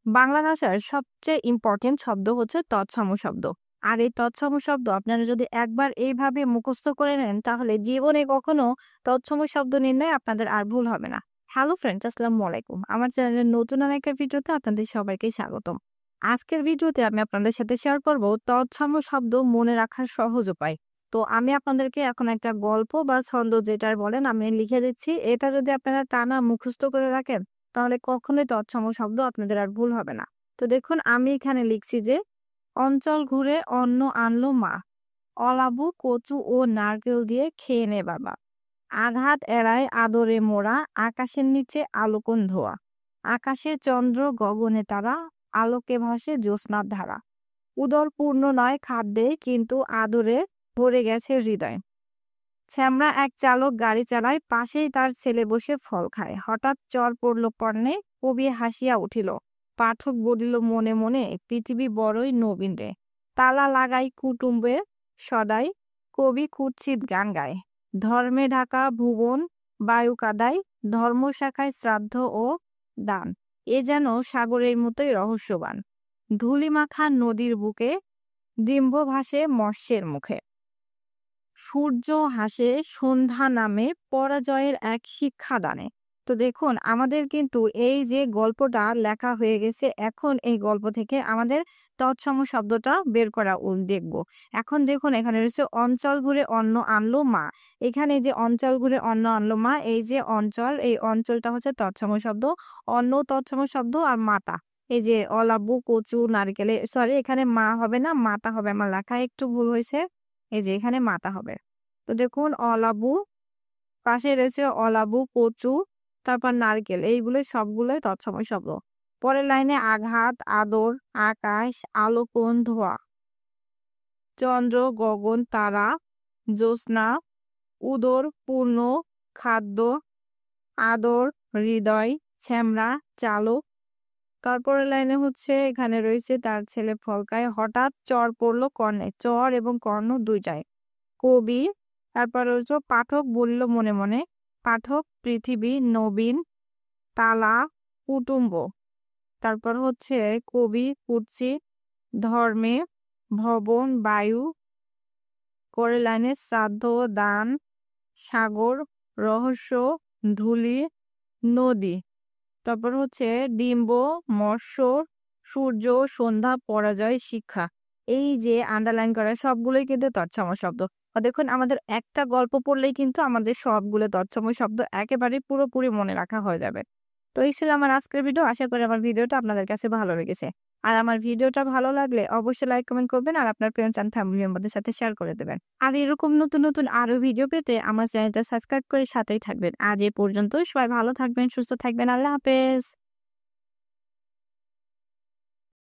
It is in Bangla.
বাংলা ভাষার সবচেয়ে ইম্পর্টেন্ট শব্দ হচ্ছে তৎসম শব্দ। আর এই তৎসম শব্দ আপনারা যদি একবার এইভাবে মুখস্থ করে নেন তাহলে জীবনে কখনো তৎসম শব্দ নির্ণয় আপনাদের আর ভুল হবে না। হ্যালো ফ্রেন্ডস, আসসালামু আলাইকুম। আমার চ্যানেলের নতুন আরেকটা ভিডিওতে আপনাদের সবাইকে স্বাগতম। আজকের ভিডিওতে আমি আপনাদের সাথে শেয়ার করব তৎসম শব্দ মনে রাখার সহজ উপায়। তো আমি আপনাদেরকে এখন একটা গল্প বা ছন্দ যেটার বলেন আমি লিখে দিচ্ছি। এটা যদি আপনারা টানা মুখস্থ করে রাখেন তাহলে কখনোই তৎসম শব্দ আপনাদের আর ভুল হবে না। তো দেখুন আমি এখানে লিখছি যে অঞ্চল ঘুরে অন্ন আনলো মা, অলাবু কচু ও নারকেল দিয়ে খেয়ে নে বাবা, আঘাত এড়ায় আদরে মোরা, আকাশের নিচে আলোকন ধোয়া, আকাশে চন্দ্র গগনে তারা, আলোকে ভাসে জ্যোৎস্নার ধারা, উদর পূর্ণ নয় খাদ্যে কিন্তু আদরে ভরে গেছে হৃদয়, ছ্যামরা এক চালক গাড়ি চালায়, পাশেই তার ছেলে বসে ফল খায়, হঠাৎ চর পড়ল কর্ণে, কবি হাসিয়া উঠিল, পাঠক বলিল মনে মনে, পৃথিবী বড়ই নবীন রে, তালা লাগাই কুটুম্বে সদাই, কবি কুৎসিত গান গায়, ধর্মে ঢাকা ভুবন বায়ু কাদায়, ধর্ম শাখায় শ্রাদ্ধ ও দান, এ যেন সাগরের মতোই রহস্যবান, ধূলিমাখা নদীর বুকে, ডিম্ব ভাসে মৎস্যের মুখে, সূর্য হাসে সন্ধ্যা নামে, পরাজয়ের এক শিক্ষাদানে। তো দেখুন আমাদের কিন্তু এই যে গল্পটা লেখা হয়ে গেছে, এখন এই গল্প থেকে আমাদের তৎসম শব্দটা বের করা দেখব। এখন দেখুন এখানে রয়েছে অঞ্চল ঘুরে অন্ন আনলো মা। এখানে যে অঞ্চল ঘুরে অন্ন আনলো মা, এই যে অঞ্চল, এই অঞ্চলটা হচ্ছে তৎসম শব্দ, অন্ন তৎসম শব্দ, আর মাতা এই যে অলাবু কচু নারকেলে, সরি এখানে মা হবে না মাতা হবে, আমার লেখা একটু ভুল হয়েছে, এই যে এখানে মাতা হবে। তো দেখুন অলাবু, পাশে রয়েছে অলাবু কচু, তারপর নারকেল, এইগুলো সবগুলোই তৎসম শব্দ। পরের লাইনে আঘাত আদর, আকাশ আলোকন ধোয়া, চন্দ্র গগন তারা, জ্যোৎস্না, উদর পূর্ণ খাদ্য, আদর হৃদয়, ছ্যামরা চালক। তারপরের লাইনে হচ্ছে এখানে রয়েছে তার ছেলে ফল খায়, হঠাৎ চর পড়লো কর্ণে, চর এবং কর্ণ দুইটাই, কবি। তারপর হচ্ছে পাঠক বলল মনে মনে, পাঠক পৃথিবী নবীন, তালা কুটুম্ব। তারপর হচ্ছে কবি কুৎসিত, ধর্মে ভবন বায়ু, পরের লাইনে শ্রাদ্ধ দান, সাগর রহস্য, ধূলি নদী। তারপর হচ্ছে ডিম্ব মৎস্য, সূর্য সন্ধ্যা পরাজয় শিক্ষা। এই যে আন্ডারলাইন করা সবগুলোই কিন্তু তৎসম শব্দ। দেখুন আমাদের একটা গল্প পড়লেই কিন্তু আমাদের সবগুলো তৎসম শব্দ একেবারে পুরোপুরি মনে রাখা হয়ে যাবে। তো এই ছিল আমার আজকের ভিডিও। আশা করি আমার ভিডিওটা আপনাদের কাছে ভালো লেগেছে। আর আমার ভিডিওটা ভালো লাগলে অবশ্যই লাইক কমেন্ট করবেন আর আপনার ফ্রেন্ডস এন্ড ফ্যামিলি মেম্বারদের সাথে শেয়ার করে দেবেন। আর এরকম নতুন নতুন আরো ভিডিও পেতে আমার চ্যানেলটা সাবস্ক্রাইব করে সাথেই থাকবেন। আজ এ পর্যন্ত, সবাই ভালো থাকবেন, সুস্থ থাকবেন, আল্লাহ হাফেজ।